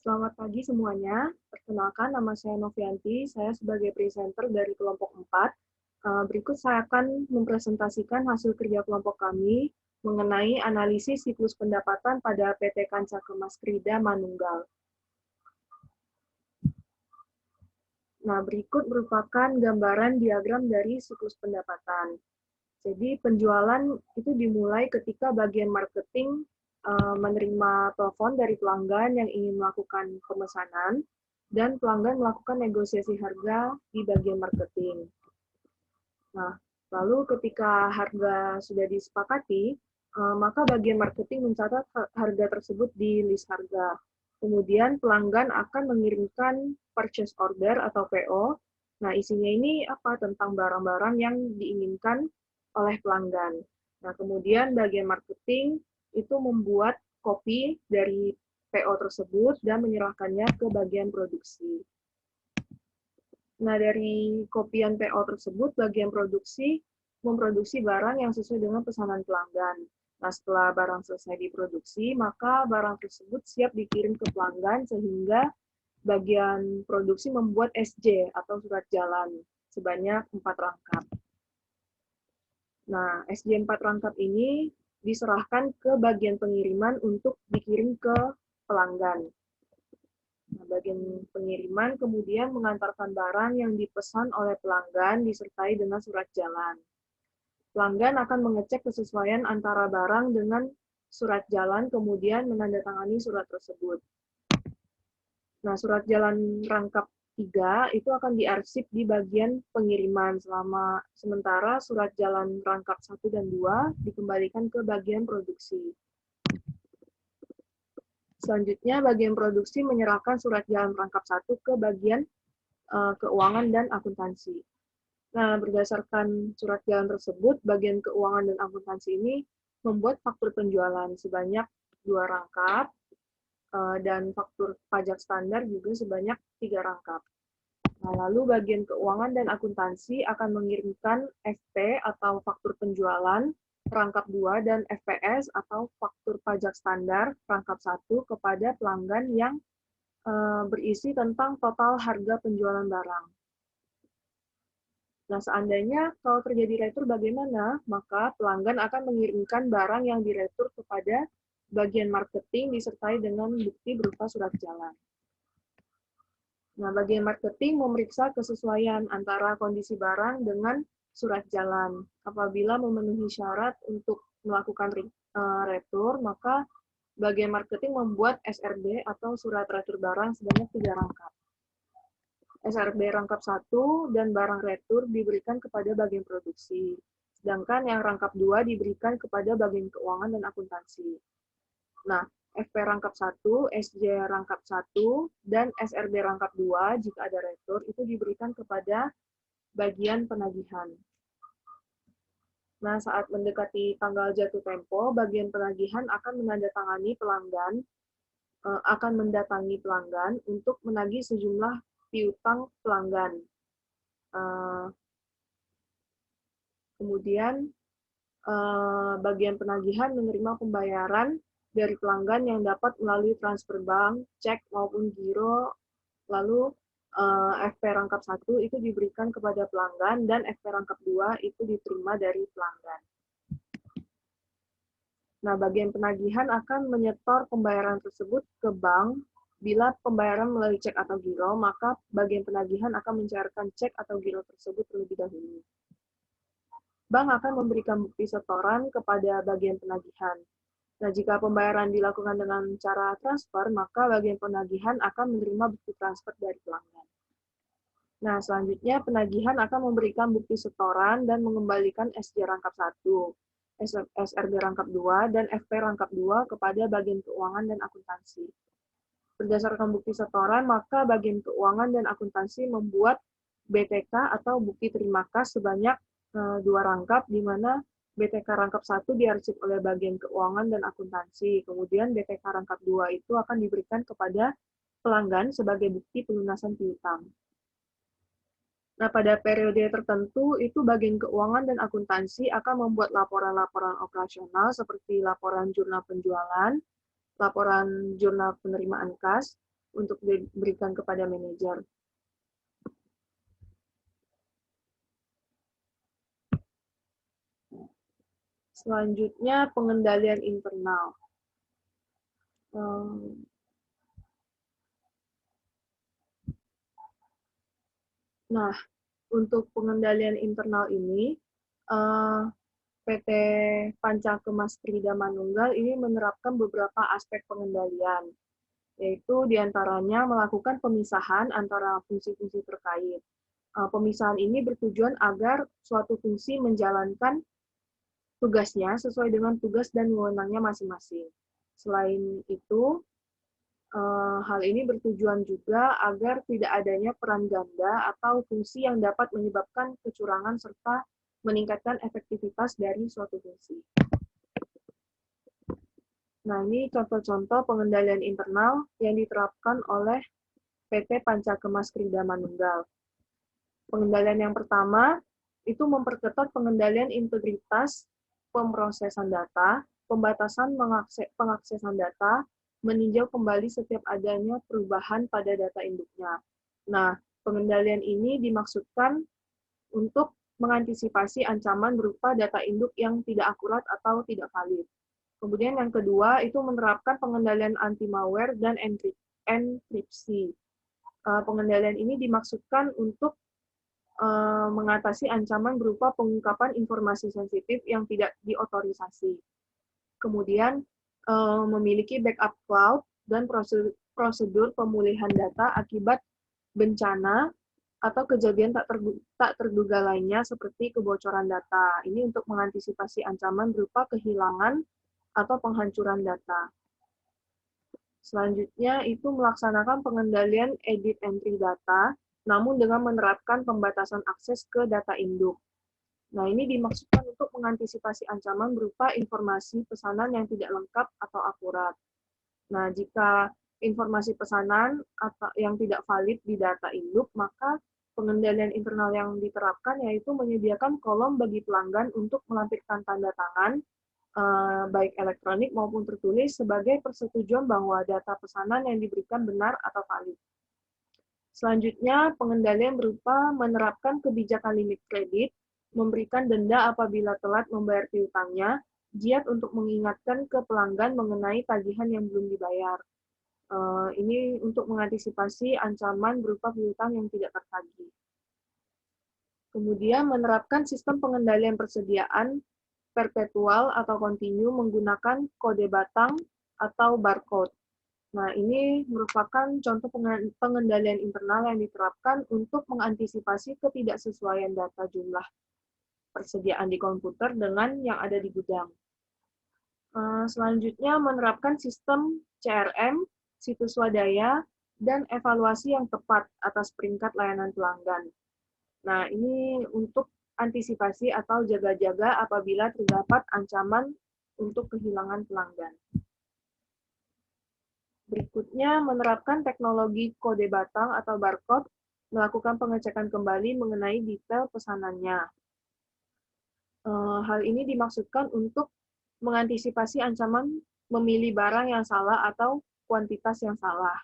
Selamat pagi semuanya. Perkenalkan, nama saya Novianti. Saya sebagai presenter dari kelompok 4. Berikut saya akan mempresentasikan hasil kerja kelompok kami mengenai analisis siklus pendapatan pada PT Kanca Kemas Krida Manunggal. Nah, berikut merupakan gambaran diagram dari siklus pendapatan. Jadi penjualan itu dimulai ketika bagian marketing menerima telepon dari pelanggan yang ingin melakukan pemesanan, dan pelanggan melakukan negosiasi harga di bagian marketing. Nah, lalu ketika harga sudah disepakati, maka bagian marketing mencatat harga tersebut di list harga. Kemudian pelanggan akan mengirimkan purchase order atau PO. Nah, isinya ini apa? Tentang barang-barang yang diinginkan oleh pelanggan. Nah, kemudian bagian marketing itu membuat kopi dari PO tersebut dan menyerahkannya ke bagian produksi. Nah, dari kopian PO tersebut, bagian produksi memproduksi barang yang sesuai dengan pesanan pelanggan. Nah, setelah barang selesai diproduksi, maka barang tersebut siap dikirim ke pelanggan sehingga bagian produksi membuat SJ atau surat jalan sebanyak 4 rangkap. Nah, SJ 4 rangkap ini diserahkan ke bagian pengiriman untuk dikirim ke pelanggan. Nah, bagian pengiriman kemudian mengantarkan barang yang dipesan oleh pelanggan disertai dengan surat jalan. Pelanggan akan mengecek kesesuaian antara barang dengan surat jalan, kemudian menandatangani surat tersebut. Nah, surat jalan rangkap 3 itu akan diarsip di bagian pengiriman sementara surat jalan rangkap 1 dan 2 dikembalikan ke bagian produksi. Selanjutnya, bagian produksi menyerahkan surat jalan rangkap 1 ke bagian keuangan dan akuntansi. Nah, berdasarkan surat jalan tersebut, bagian keuangan dan akuntansi ini membuat faktur penjualan sebanyak 2 rangkap, dan faktur pajak standar juga sebanyak 3 rangkap. Nah, lalu bagian keuangan dan akuntansi akan mengirimkan FP atau faktur penjualan rangkap 2 dan FPS atau faktur pajak standar rangkap 1 kepada pelanggan yang berisi tentang total harga penjualan barang. Nah, seandainya kalau terjadi retur bagaimana? Maka pelanggan akan mengirimkan barang yang diretur kepada bagian marketing disertai dengan bukti berupa surat jalan. Nah, bagian marketing memeriksa kesesuaian antara kondisi barang dengan surat jalan. Apabila memenuhi syarat untuk melakukan retur, maka bagian marketing membuat SRB atau surat retur barang sebanyak 3 rangkap. SRB rangkap 1 dan barang retur diberikan kepada bagian produksi, sedangkan yang rangkap 2 diberikan kepada bagian keuangan dan akuntansi. Nah, FP rangkap 1, SJ rangkap 1, dan SRB rangkap 2 jika ada retur itu diberikan kepada bagian penagihan. Nah, saat mendekati tanggal jatuh tempo, bagian penagihan akan mendatangi pelanggan untuk menagih sejumlah piutang pelanggan. Kemudian bagian penagihan menerima pembayaran dari pelanggan yang dapat melalui transfer bank, cek maupun giro. Lalu FP rangkap 1 itu diberikan kepada pelanggan dan FP rangkap 2 itu diterima dari pelanggan. Nah, bagian penagihan akan menyetor pembayaran tersebut ke bank. Bila pembayaran melalui cek atau giro, maka bagian penagihan akan mencairkan cek atau giro tersebut terlebih dahulu. Bank akan memberikan bukti setoran kepada bagian penagihan. Nah, jika pembayaran dilakukan dengan cara transfer, maka bagian penagihan akan menerima bukti transfer dari pelanggan. Nah, selanjutnya penagihan akan memberikan bukti setoran dan mengembalikan SJ rangkap 1, SRB rangkap 2, dan FP rangkap 2 kepada bagian keuangan dan akuntansi. Berdasarkan bukti setoran, maka bagian keuangan dan akuntansi membuat BTK atau bukti terima kas sebanyak 2 rangkap, di mana BTK rangkap 1 diarsip oleh bagian keuangan dan akuntansi. Kemudian BTK rangkap 2 itu akan diberikan kepada pelanggan sebagai bukti pelunasan piutang. Nah, pada periode tertentu, itu bagian keuangan dan akuntansi akan membuat laporan-laporan operasional seperti laporan jurnal penjualan, laporan jurnal penerimaan kas, untuk diberikan kepada manajer. Selanjutnya, pengendalian internal. Nah, untuk pengendalian internal ini, PT Pancakemas Krida Manunggal ini menerapkan beberapa aspek pengendalian, yaitu diantaranya melakukan pemisahan antara fungsi-fungsi terkait. Pemisahan ini bertujuan agar suatu fungsi menjalankan tugasnya sesuai dengan tugas dan wewenangnya masing-masing. Selain itu, hal ini bertujuan juga agar tidak adanya peran ganda atau fungsi yang dapat menyebabkan kecurangan serta meningkatkan efektivitas dari suatu fungsi. Nah, ini contoh-contoh pengendalian internal yang diterapkan oleh PT Pancakemas Krida Manunggal. Pengendalian yang pertama itu memperketat pengendalian integritas pemrosesan data, pembatasan pengaksesan data, meninjau kembali setiap adanya perubahan pada data induknya. Nah, pengendalian ini dimaksudkan untuk mengantisipasi ancaman berupa data induk yang tidak akurat atau tidak valid. Kemudian yang kedua itu menerapkan pengendalian anti-malware dan enkripsi. Pengendalian ini dimaksudkan untuk mengatasi ancaman berupa pengungkapan informasi sensitif yang tidak diotorisasi. Kemudian memiliki backup cloud dan prosedur pemulihan data akibat bencana atau kejadian tak terduga lainnya seperti kebocoran data. Ini untuk mengantisipasi ancaman berupa kehilangan atau penghancuran data. Selanjutnya itu melaksanakan pengendalian edit entry data, namun dengan menerapkan pembatasan akses ke data induk. Nah, ini dimaksudkan untuk mengantisipasi ancaman berupa informasi pesanan yang tidak lengkap atau akurat. Nah, jika informasi pesanan atau yang tidak valid di data induk, maka pengendalian internal yang diterapkan yaitu menyediakan kolom bagi pelanggan untuk melampirkan tanda tangan, baik elektronik maupun tertulis, sebagai persetujuan bahwa data pesanan yang diberikan benar atau valid. Selanjutnya, pengendalian berupa menerapkan kebijakan limit kredit, memberikan denda apabila telat membayar piutangnya, giat untuk mengingatkan ke pelanggan mengenai tagihan yang belum dibayar. Ini untuk mengantisipasi ancaman berupa piutang yang tidak tertagih. Kemudian menerapkan sistem pengendalian persediaan perpetual atau kontinu menggunakan kode batang atau barcode. Nah, ini merupakan contoh pengendalian internal yang diterapkan untuk mengantisipasi ketidaksesuaian data jumlah persediaan di komputer dengan yang ada di gudang. Selanjutnya, menerapkan sistem CRM, situs swadaya, dan evaluasi yang tepat atas peringkat layanan pelanggan. Nah, ini untuk antisipasi atau jaga-jaga apabila terdapat ancaman untuk kehilangan pelanggan. Berikutnya, menerapkan teknologi kode batang atau barcode, melakukan pengecekan kembali mengenai detail pesanannya. Hal ini dimaksudkan untuk mengantisipasi ancaman memilih barang yang salah atau kuantitas yang salah.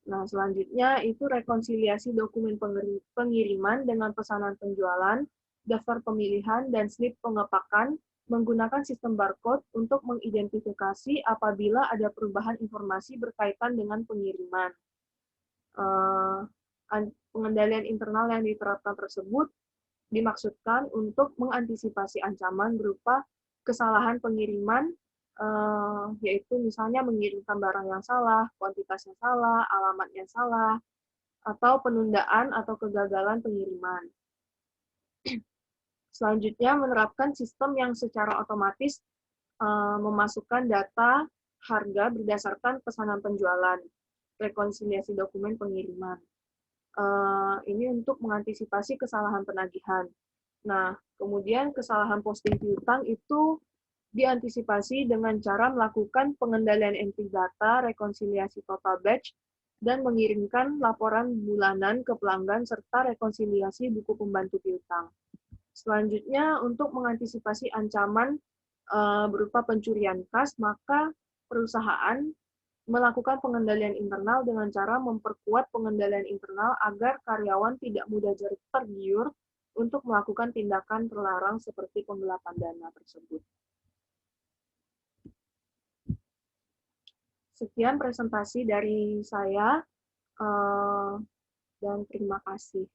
Nah, selanjutnya itu rekonsiliasi dokumen pengiriman dengan pesanan penjualan, daftar pemilihan, dan slip pengepakan menggunakan sistem barcode untuk mengidentifikasi apabila ada perubahan informasi berkaitan dengan pengiriman. Pengendalian internal yang diterapkan tersebut dimaksudkan untuk mengantisipasi ancaman berupa kesalahan pengiriman, yaitu misalnya mengirimkan barang yang salah, kuantitas yang salah, alamat yang salah, atau penundaan atau kegagalan pengiriman. Selanjutnya, menerapkan sistem yang secara otomatis memasukkan data harga berdasarkan pesanan penjualan, rekonsiliasi dokumen pengiriman. Ini untuk mengantisipasi kesalahan penagihan. Nah, kemudian kesalahan posting piutang itu diantisipasi dengan cara melakukan pengendalian entry data, rekonsiliasi total batch, dan mengirimkan laporan bulanan ke pelanggan serta rekonsiliasi buku pembantu piutang. Selanjutnya, untuk mengantisipasi ancaman berupa pencurian kas, maka perusahaan melakukan pengendalian internal dengan cara memperkuat pengendalian internal agar karyawan tidak mudah tergiur untuk melakukan tindakan terlarang seperti penggelapan dana tersebut. Sekian presentasi dari saya, dan terima kasih.